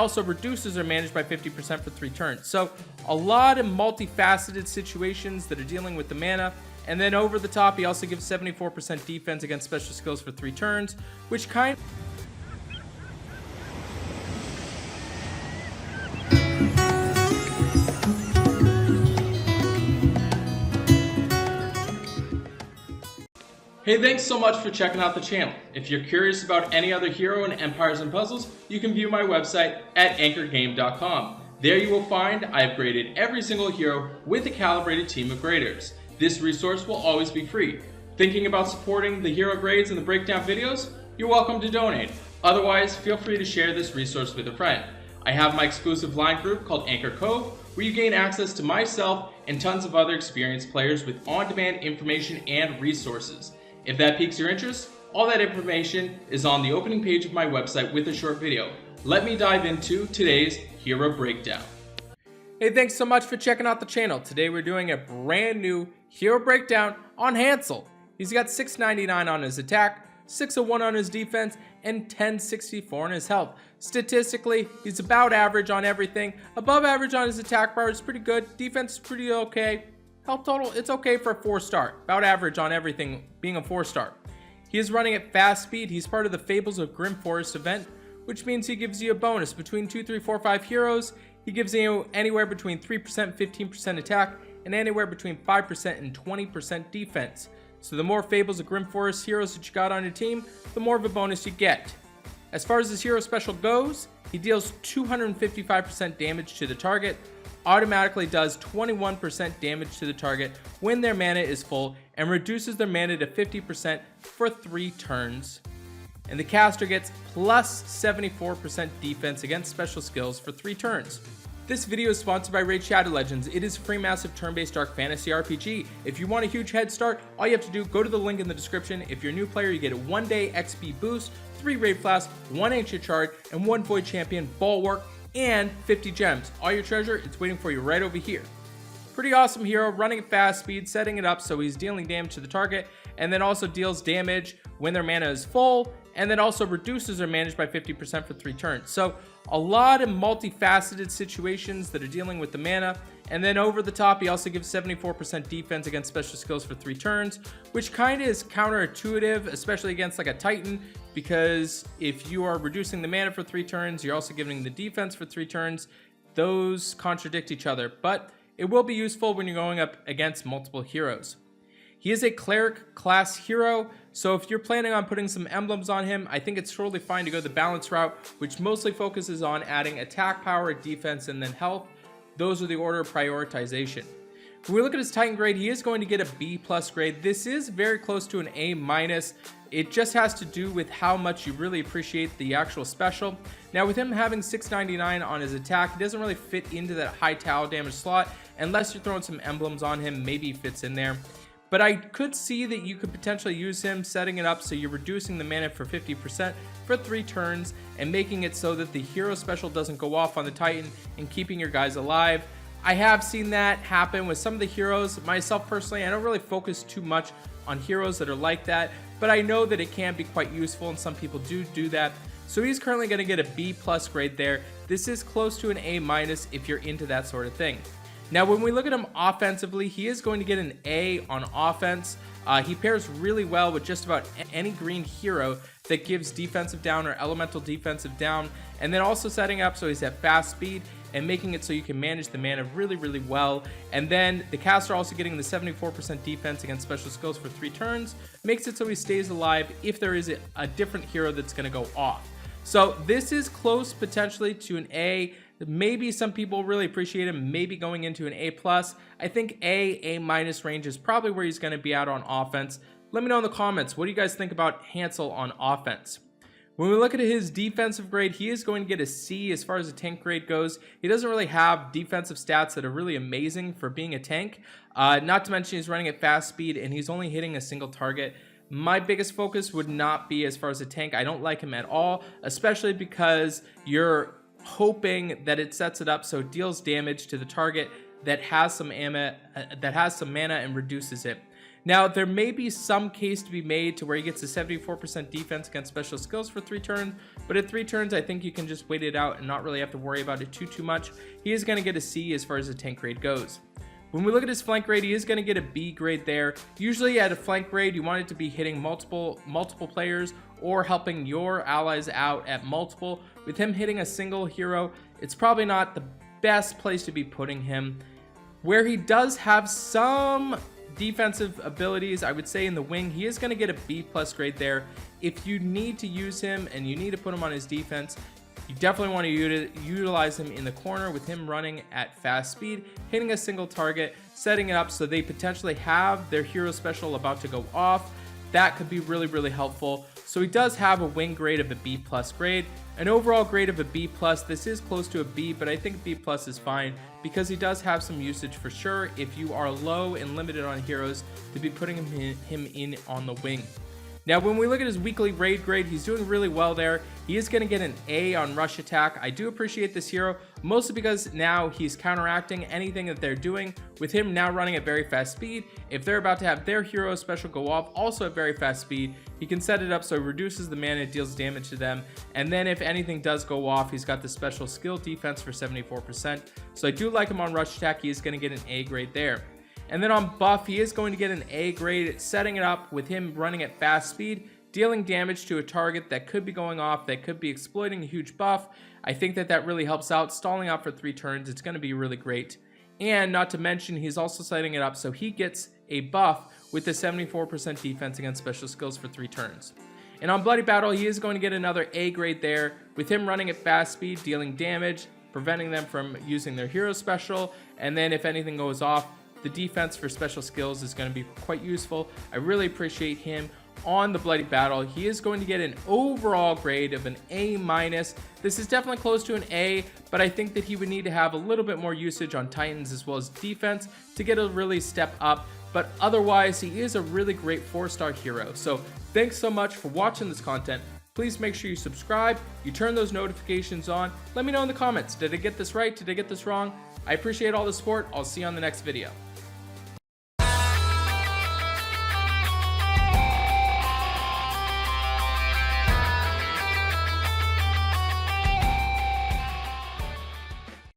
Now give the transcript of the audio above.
Also reduces or managed by 50% for 3 turns. So a lot of multifaceted situations that are dealing with the mana. And then over the top, he also gives 74% defense against special skills for 3 turns, which kind of... Hey, thanks so much for checking out the channel. If you're curious about any other hero in Empires and Puzzles, you can view my website at anchorgame.com. There you will find I've graded every single hero with a calibrated team of graders. This resource will always be free. Thinking about supporting the hero grades and the breakdown videos? You're welcome to donate. Otherwise, feel free to share this resource with a friend. I have my exclusive line group called Anchor Cove, where you gain access to myself and tons of other experienced players with on-demand information and resources. If that piques your interest, all that information is on the opening page of my website with a short video. Let me dive into today's hero breakdown. Hey, thanks so much for checking out the channel. Today we're doing a brand new hero breakdown on Hansel. He's got 699 on his attack, 601 on his defense, and 1064 on his health. Statistically, he's about average on everything. Above average on his attack bar is pretty good. Defense is pretty okay. Health total, it's okay for a 4-star. About average on everything, being a 4-star. He is running at fast speed. He's part of the Fables of Grim Forest event, which means he gives you a bonus between 2, 3, 4, 5 heroes. He gives you anywhere between 3% and 15% attack, and anywhere between 5% and 20% defense. So the more Fables of Grim Forest heroes that you got on your team, the more of a bonus you get. As far as his hero special goes, he deals 255% damage to the target, automatically does 21% damage to the target when their mana is full, and reduces their mana to 50% for 3 turns. And the caster gets plus 74% defense against special skills for 3 turns. This video is sponsored by Raid Shadow Legends. It is a free massive turn-based dark fantasy RPG. If you want a huge head start, all you have to do, go to the link in the description. If you're a new player, you get a 1-day XP boost, 3 raid flasks, 1 ancient shard, and 1 void champion bulwark, and 50 gems. All your treasure, it's waiting for you right over here. Pretty awesome hero, running at fast speed, setting it up so he's dealing damage to the target, and then also deals damage when their mana is full, and then also reduces or managed by 50% for 3 turns. So a lot of multifaceted situations that are dealing with the mana. And then over the top, he also gives 74% defense against special skills for 3 turns, which kind of is counterintuitive, especially against like a Titan, because if you are reducing the mana for 3 turns, you're also giving the defense for 3 turns. Those contradict each other, but it will be useful when you're going up against multiple heroes. He is a cleric class hero, so if you're planning on putting some emblems on him, I think it's totally fine to go the balance route, which mostly focuses on adding attack power, defense, and then health. Those are the order of prioritization. When we look at his Titan grade, he is going to get a B+ grade. This is very close to an A-. It just has to do with how much you really appreciate the actual special. Now with him having 699 on his attack, he doesn't really fit into that high tower damage slot. Unless you're throwing some emblems on him, maybe he fits in there. But I could see that you could potentially use him setting it up so you're reducing the mana for 50% for 3 turns and making it so that the hero special doesn't go off on the Titan and keeping your guys alive. I have seen that happen with some of the heroes. Myself personally, I don't really focus too much on heroes that are like that, but I know that it can be quite useful and some people do that. So he's currently going to get a B+ grade there. This is close to an A- if you're into that sort of thing. Now, when we look at him offensively, he is going to get an A on offense. He pairs really well with just about any green hero that gives defensive down or elemental defensive down, and then also setting up so he's at fast speed and making it so you can manage the mana really well. And then the caster also getting the 74% defense against special skills for 3 turns makes it so he stays alive if there is a different hero that's going to go off. So this is close potentially to an A. Maybe some people really appreciate him, maybe going into an A+. I think A- range is probably where he's going to be out on offense. Let me know in the comments, what do you guys think about Hansel on offense? When we look at his defensive grade, he is going to get a C as far as a tank grade goes. He doesn't really have defensive stats that are really amazing for being a tank. Not to mention he's running at fast speed and he's only hitting a single target. My biggest focus would not be as far as a tank. I don't like him at all, especially because you're hoping that it sets it up so it deals damage to the target that has some mana and reduces it. Now, there may be some case to be made to where he gets a 74% defense against special skills for 3 turns, but at 3 turns, I think you can just wait it out and not really have to worry about it too much. He is going to get a C as far as the tank grade goes. When we look at his flank grade, he is going to get a B grade there. Usually at a flank grade, you want it to be hitting multiple players or helping your allies out at multiple. With him hitting a single hero, it's probably not the best place to be putting him. Where he does have some defensive abilities, I would say in the wing, he is going to get a B+ grade there. If you need to use him and you need to put him on his defense, you definitely want to utilize him in the corner with him running at fast speed, hitting a single target, setting it up so they potentially have their hero special about to go off. That could be really helpful. So he does have a wing grade of a B+ grade. An overall grade of a B+. This is close to a B, but I think B+ is fine because he does have some usage for sure if you are low and limited on heroes to be putting him in on the wing. Now, when we look at his weekly raid grade, he's doing really well there. He is going to get an A on rush attack. I do appreciate this hero, mostly because now he's counteracting anything that they're doing. With him now running at very fast speed, if they're about to have their hero special go off also at very fast speed, he can set it up so it reduces the mana, it deals damage to them, and then if anything does go off, he's got the special skill defense for 74%. So I do like him on rush attack. He is going to get an A grade there. And then on buff, he is going to get an A grade, setting it up with him running at fast speed, dealing damage to a target that could be going off, that could be exploiting a huge buff. I think that really helps out. Stalling out for 3 turns, it's going to be really great. And not to mention, he's also setting it up so he gets a buff with the 74% defense against special skills for 3 turns. And on Bloody Battle, he is going to get another A grade there, with him running at fast speed, dealing damage, preventing them from using their hero special, and then if anything goes off, the defense for special skills is going to be quite useful. I really appreciate him on the Bloody Battle. He is going to get an overall grade of an A-. This is definitely close to an A, but I think that he would need to have a little bit more usage on Titans as well as defense to get a really step up. But otherwise, he is a really great 4-star hero. So thanks so much for watching this content. Please make sure you subscribe, you turn those notifications on. Let me know in the comments, did I get this right? Did I get this wrong? I appreciate all the support. I'll see you on the next video.